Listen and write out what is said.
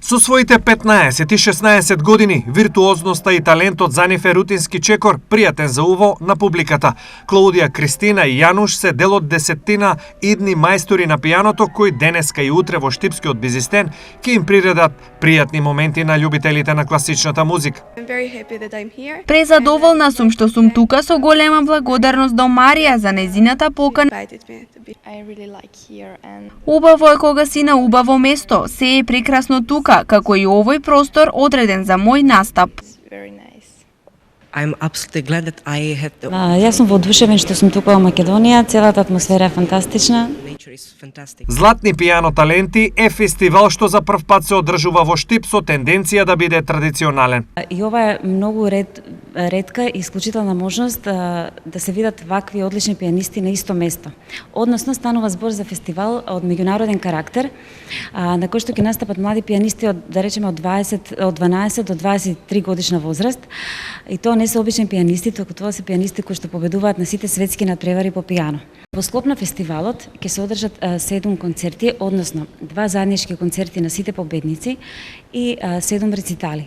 Со своите 15 и 16 години, виртуозноста и талентот за нив е рутински чекор, пријатен за уво на публиката. Клаудија, Кристина и Јануш се дел од десеттина идни мајстори на пијаното кои денеска и утре во Штипскиот Бизистен ќе им приредат пријатни моменти на љубителите на класичната музика. Презадоволна сум што сум тука, со голема благодарност до Марија за нејзината покана. Убаво е кога си на убаво место, се е прекрасно тука, како и овој простор одреден за мој настап. Јас сум воодушевен што сум тука во Македонија, целата атмосфера е фантастична. Златни пијано таленти е фестивал што за прв пат се одржува во Штип со тенденција да биде традиционален. И ова е многу ретка и исклучителна можност да се видат вакви одлични пијанисти на исто место. Односно станува збор за фестивал од меѓународен карактер, на кој што ќе настапат млади пијанисти од, да речеме, од 12 до 23 годишна возраст. И тоа не се обични пијанисти, туку тоа се пијанисти кои што победуваат на сите светски надпревари по пијано. Во склоп на фестивалот ќе се одржат 7 концерти, односно 2 заеднички концерти на сите победници и 7 рецитали.